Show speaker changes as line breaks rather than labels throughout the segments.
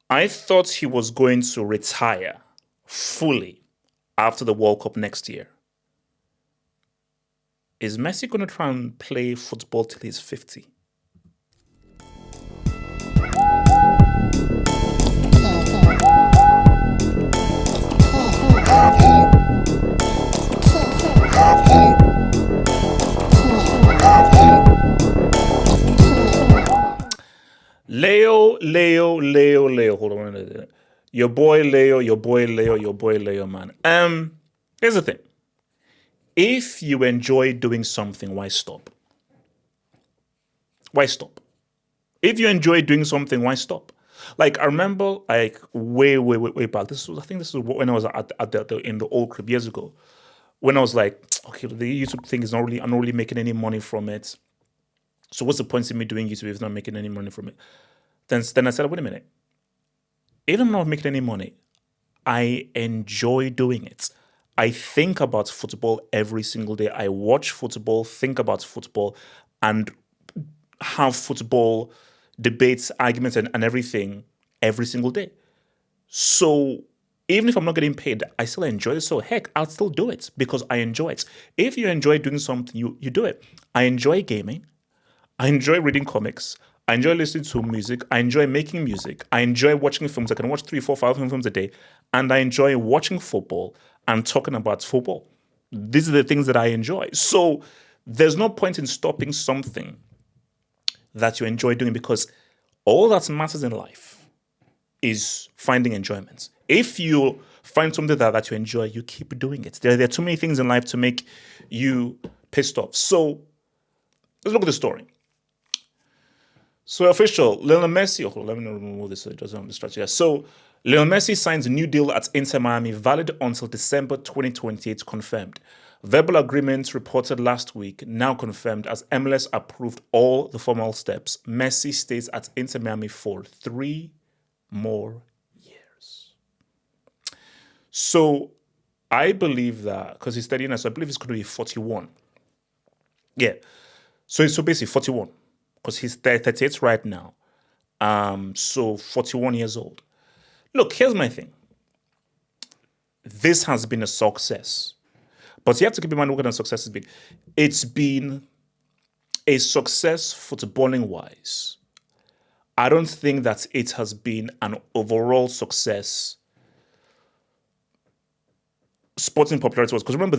I thought he was going to retire fully after the World Cup next year. Is Messi going to try and play football till he's 50? Leo. Hold on a minute. Your boy Leo, man. Here's the thing. If you enjoy doing something, why stop? Why stop? If you enjoy doing something, why stop? Like I remember, like way back. I think this was when I was at in the old crib years ago. When I was like, okay, the YouTube thing is not really, I'm not really making any money from it. So what's the point in me doing YouTube if I'm not making any money from it? Then I said, wait a minute. If I'm not making any money, I enjoy doing it. I think about football every single day. I watch football, think about football, and have football debates, arguments, and everything every single day. So even if I'm not getting paid, I still enjoy it. So heck, I'll still do it because I enjoy it. If you enjoy doing something, you do it. I enjoy gaming. I enjoy reading comics. I enjoy listening to music. I enjoy making music. I enjoy watching films. I can watch 3, 4, 5 films a day. And I enjoy watching football and talking about football. These are the things that I enjoy. So there's no point in stopping something that you enjoy doing because all that matters in life is finding enjoyment. If you find something that you enjoy, you keep doing it. There are too many things in life to make you pissed off. So let's look at the story. So official, Lionel Messi, let me remove this so it doesn't distract you. So Lionel Messi signs a new deal at Inter Miami, valid until December 2028, confirmed. Verbal agreements reported last week, now confirmed as MLS approved all the formal steps. Messi stays at Inter Miami for 3 more years. So I believe that, because he's 39, so I believe he's going to be 41. Yeah. So basically 41, because he's 38 right now. So 41 years old. Look, here's my thing. This has been a success. But you have to keep in mind what kind of success it's been. It's been a success footballing wise. I don't think that it has been an overall success sporting popularity was because remember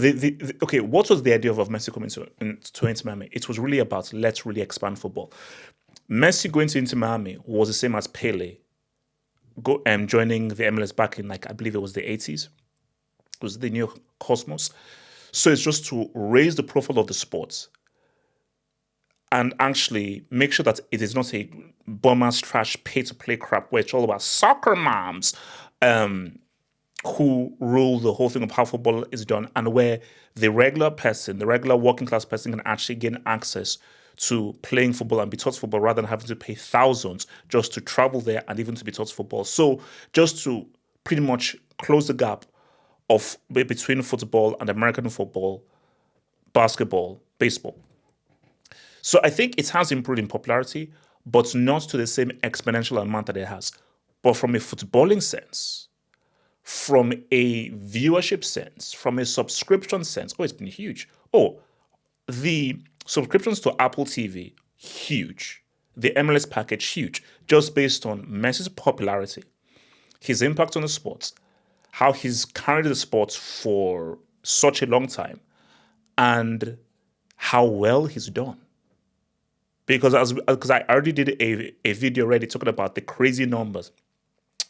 okay, what was the idea of Messi coming to Inter Miami? It was really about let's really expand football. Messi going to Inter Miami was the same as Pele joining the MLS back in like I believe it was the 80s. It was the new Cosmos. So it's just to raise the profile of the sport and actually make sure that it is not a bum-ass trash pay-to-play crap where it's all about soccer moms who rule the whole thing of how football is done and where the regular person, the regular working class person can actually gain access to playing football and be taught football rather than having to pay thousands just to travel there and even to be taught football. So just to pretty much close the gap of between football and American football, basketball, baseball. So I think it has improved in popularity, but not to the same exponential amount that it has. But from a footballing sense, from a viewership sense, from a subscription sense, it's been huge. The subscriptions to Apple TV, huge. The MLS package, huge. Just based on Messi's popularity, his impact on the sports, how he's carried the sports for such a long time, and how well he's done. Because I already did a video already talking about the crazy numbers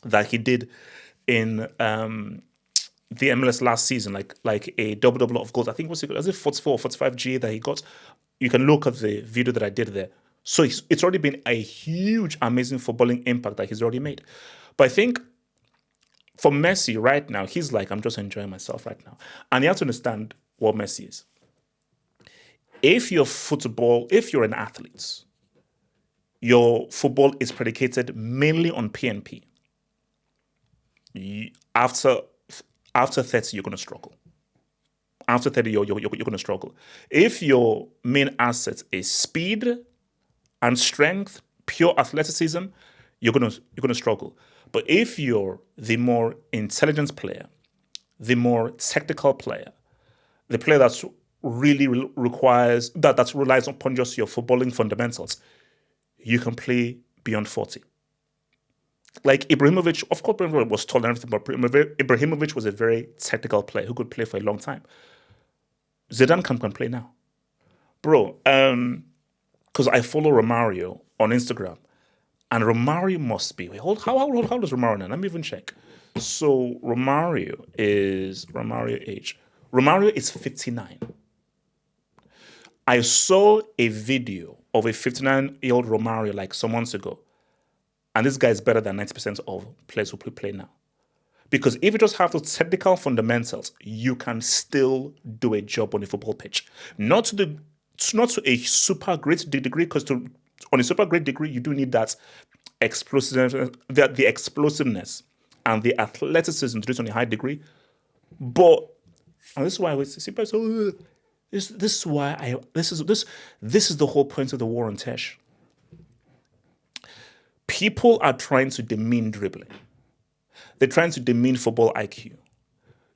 that he did in the MLS last season, like a double of goals. I think was it 44 or 45 G that he got. You can look at the video that I did there. So it's already been a huge, amazing footballing impact that he's already made. But I think for Messi right now, he's like, I'm just enjoying myself right now. And you have to understand what Messi is. If you're an athlete, your football is predicated mainly on PNP. After 30, you're going to struggle. After 30, you're going to struggle. If your main asset is speed and strength, pure athleticism, you're going to struggle. But if you're the more intelligent player, the more technical player, the player that's really requires that relies upon just your footballing fundamentals, you can play beyond 40. Like Ibrahimovic, of course, Ibrahimovic was tall and everything, but Ibrahimovic was a very technical player who could play for a long time. Zidane can play now, bro. Because I follow Romario on Instagram, and Romario must be. Wait, how does Romario now? Let me even check. So Romario age. Romario is 59. I saw a video of a 59-year-old Romario like some months ago, and this guy is better than 90% of players who play now. Because if you just have those technical fundamentals, you can still do a job on a football pitch. Not to a super great degree, because on a super great degree, you do need that explosiveness, the explosiveness and the athleticism to do it on a high degree. But and this is why I was see people. This is why this is the whole point of the war on Tesh. People are trying to demean dribbling. They're trying to demean football IQ,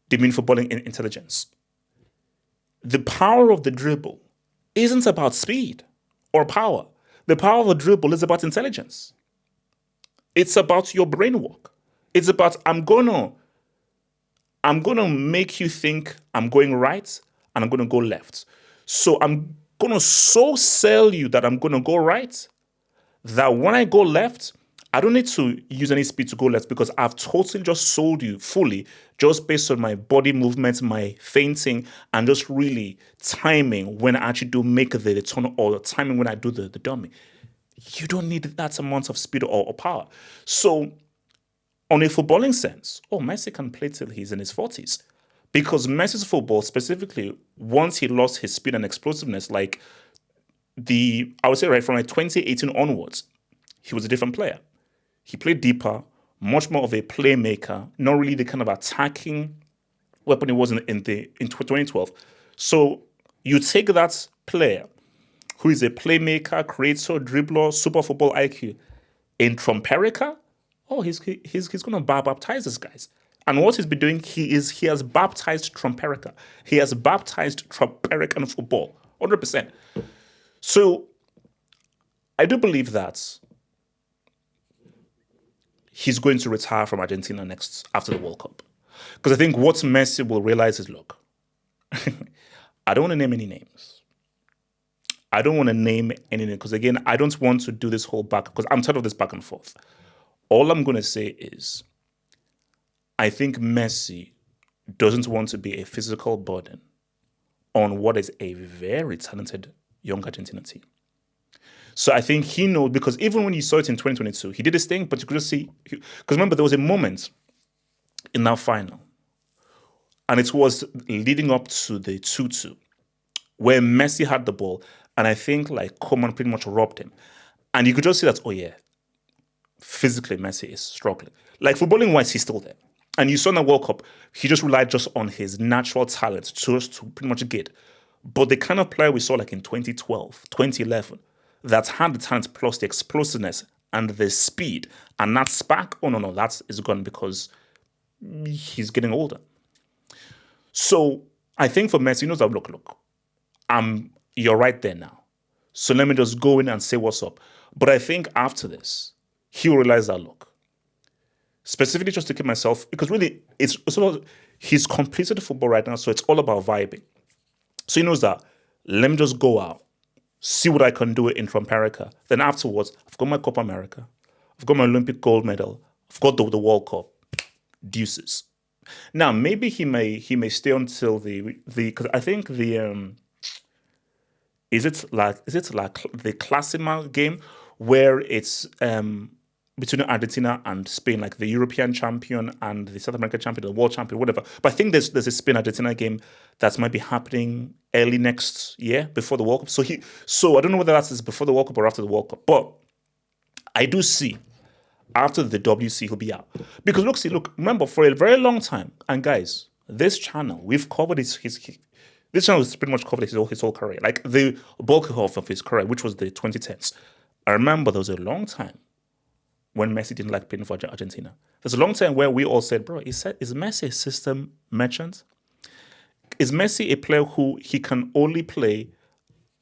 demean footballing intelligence. The power of the dribble isn't about speed or power. The power of the dribble is about intelligence. It's about your brain work. It's about I'm gonna make you think I'm going right and I'm gonna go left. So I'm gonna so sell you that I'm gonna go right that when I go left, I don't need to use any speed to go left because I've totally just sold you fully just based on my body movements, my feinting, and just really timing when I actually do make the turn or the timing when I do the dummy. You don't need that amount of speed or power. So on a footballing sense, Messi can play till he's in his 40s. Because Messi's football, specifically, once he lost his speed and explosiveness, like I would say right from like 2018 onwards, he was a different player. He played deeper, much more of a playmaker, not really the kind of attacking weapon he was in 2012. So you take that player who is a playmaker, creator, dribbler, super football IQ in Trumperica. He's going to baptize these guys. And what he's been doing, he has baptized Trumperica. He has baptized Trumperican football, 100%. So I do believe that he's going to retire from Argentina next after the World Cup. Because I think what Messi will realize is, look, I don't want to name any names. I don't want to name any names because, again, I don't want to do this whole because I'm tired of this back and forth. All I'm going to say is I think Messi doesn't want to be a physical burden on what is a very talented young Argentina team. So I think he knows, because even when you saw it in 2022, he did his thing, but you could just see, because remember, there was a moment in that final, and it was leading up to the 2-2, where Messi had the ball, and I think like Koeman pretty much robbed him. And you could just see that, physically Messi is struggling. Like footballing-wise, he's still there. And you saw in the World Cup, he just relied just on his natural talent just to pretty much get. But the kind of player we saw like in 2012, 2011, that had the talent plus the explosiveness and the speed and that spark, that is gone because he's getting older. So I think for Messi, he knows that, look, you're right there now. So let me just go in and say what's up. But I think after this, he'll realize that, look, specifically just to keep myself, because really he's completed football right now, so it's all about vibing. So he knows that, let me just go out, see what I can do in Trumperica. Then afterwards, I've got my Copa America, I've got my Olympic gold medal, I've got the World Cup, deuces. Now maybe he may stay until the because I think is it like the Clásico game where it's between Argentina and Spain, like the European champion and the South American champion, the world champion, whatever. But I think there's a Spain-Argentina game that might be happening early next year before the World Cup. So I don't know whether that's before the World Cup or after the World Cup. But I do see after the WC he'll be out. Because look, remember, for a very long time, and guys, this channel, we've covered this channel has pretty much covered his whole career. Like the bulk of his career, which was the 2010s. I remember there was a long time when Messi didn't like playing for Argentina. There's a long time where we all said, bro, is Messi a system merchant? Is Messi a player who he can only play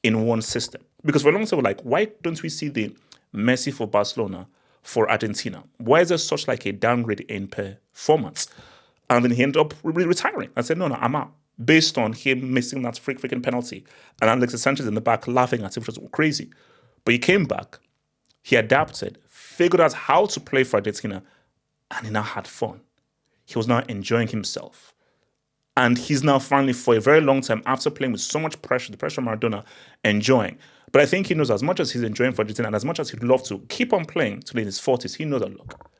in one system? Because for a long time, we're like, why don't we see the Messi for Barcelona, for Argentina? Why is there such like a downgrade in performance? And then he ended up retiring. I said, no, I'm out. Based on him missing that freaking penalty. And Alexis Sanchez in the back laughing at him, which was crazy. But he came back, he adapted, figured out how to play for Argentina, and he now had fun. He was now enjoying himself. And he's now finally, for a very long time, after playing with so much pressure, the pressure of Maradona, enjoying. But I think he knows as much as he's enjoying for Argentina and as much as he'd love to keep on playing till in his 40s, he knows that, look,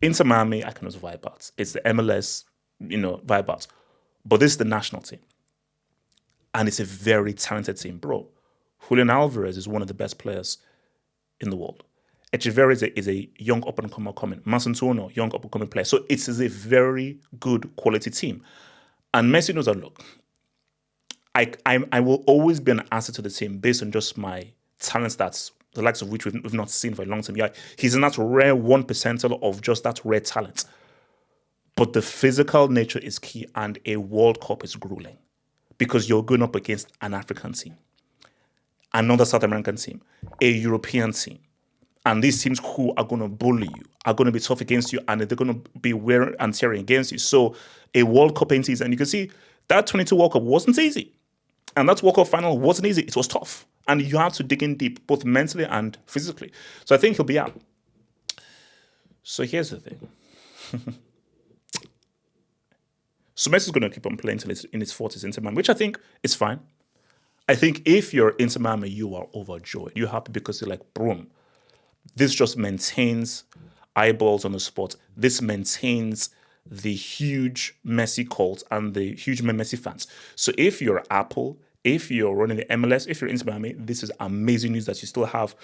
Inter Miami, I can also vibe out. It's the MLS, vibe out. But this is the national team. And it's a very talented team. Bro, Julian Alvarez is one of the best players in the world. Echeverri is a young up-and-comer coming. Masantuono, young up-and-coming player. So it is a very good quality team. And Messi knows that, look, I will always be an asset to the team based on just my talents, that's the likes of which we've not seen for a long time. Yeah, he's in that rare 1% of just that rare talent. But the physical nature is key, and a World Cup is grueling because you're going up against an African team, another South American team, a European team. And these teams who are going to bully you, are going to be tough against you, and they're going to be wearing and tearing against you. So a World Cup ain't easy. And you can see that 22 World Cup wasn't easy. And that World Cup final wasn't easy. It was tough. And you have to dig in deep, both mentally and physically. So I think he'll be out. So here's the thing. So Messi's going to keep on playing till he's in his 40s, Inter Miami, which I think is fine. I think if you're Inter Miami, you are overjoyed. You're happy because you're like, boom. This just maintains eyeballs on the sport. This maintains the huge Messi cult and the huge Messi fans. So if you're Apple, if you're running the MLS, if you're Inter Miami, this is amazing news that you still have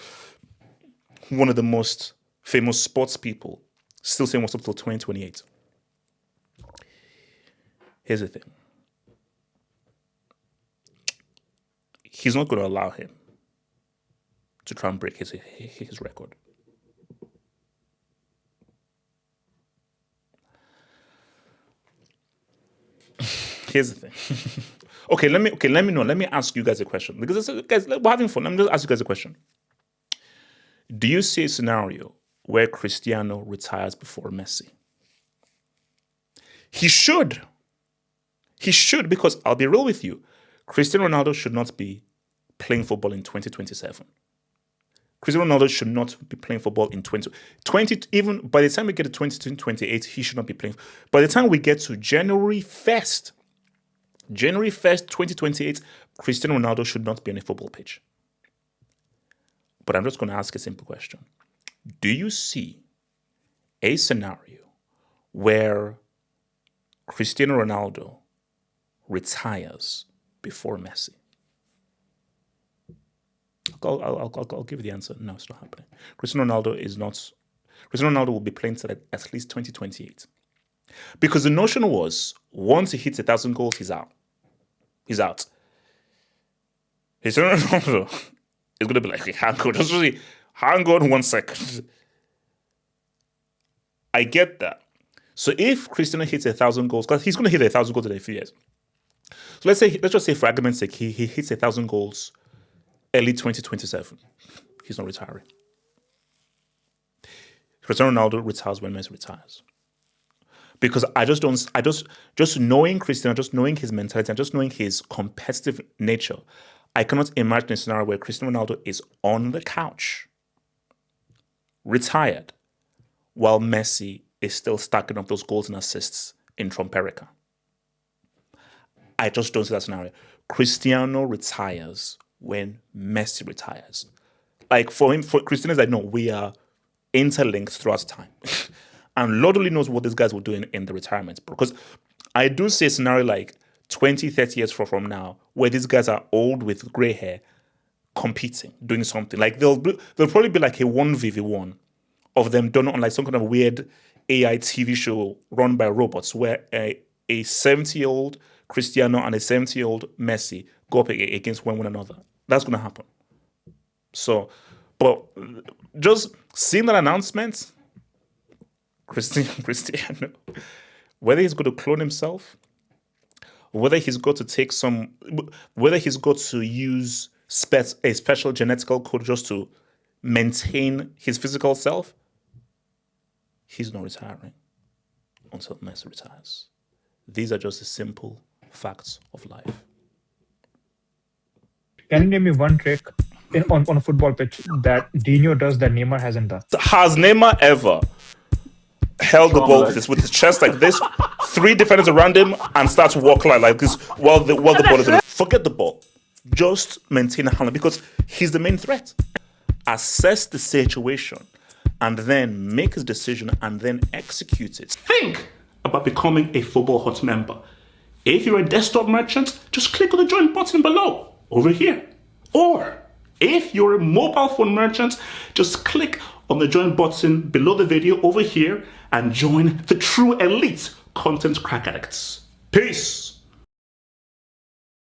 one of the most famous sports people still saying what's up till 2028. Here's the thing. He's not going to allow him to try and break his record. Here's the thing. Let me ask you guys a question. Because guys, we're having fun. Let me just ask you guys a question. Do you see a scenario where Cristiano retires before Messi? He should. He should, because I'll be real with you. Cristiano Ronaldo should not be playing football in 2027. Cristiano Ronaldo should not be playing football in 2020. Even by the time we get to 2028, he should not be playing. By the time we get to January 1st, 2028, Cristiano Ronaldo should not be on a football pitch. But I'm just going to ask a simple question. Do you see a scenario where Cristiano Ronaldo retires before Messi? I'll give you the answer. No, it's not happening. Cristiano Ronaldo will be playing till at least 2028. Because the notion was, once he hits 1,000 goals, he's out. He's out. Cristiano Ronaldo is going to be like, hang on 1 second. I get that. So if Cristiano hits 1,000 goals, because he's going to hit 1,000 goals in a few years. So let's just say for argument's sake, he hits 1,000 goals early 2027. He's not retiring. Cristiano Ronaldo retires when Messi retires. Because just knowing Cristiano, just knowing his mentality, and just knowing his competitive nature, I cannot imagine a scenario where Cristiano Ronaldo is on the couch, retired, while Messi is still stacking up those goals and assists in Trumperica. I just don't see that scenario. Cristiano retires when Messi retires. Like for Cristiano, it's like, no, we are interlinked throughout time. And Lord only knows what these guys will do in the retirement. Because I do see a scenario like 20, 30 years from now, where these guys are old with gray hair, competing, doing something. Like there'll probably be like a 1v1 of them done on like some kind of weird AI TV show run by robots, where a 70-year-old Cristiano and a 70-year-old Messi go up against one another. That's going to happen. So, but just seeing that announcement, Cristiano, whether he's going to clone himself, whether he's got to take whether he's got to use a special genetical code just to maintain his physical self, he's not retiring until Messi retires. These are just the simple facts of life.
Can you name me one trick on a football pitch that Dino does that Neymar hasn't done?
Has Neymar ever held the ball with his chest like this, 3 defenders around him, and starts walking like this while the ball is in? Forget the ball. Just maintain a handle because he's the main threat. Assess the situation and then make his decision and then execute it. Think about becoming a Football Hut member. If you're a desktop merchant, just click on the join button below, over here. Or if you're a mobile phone merchant, just click on the join button below the video over here and join the true elite content crack addicts. Peace.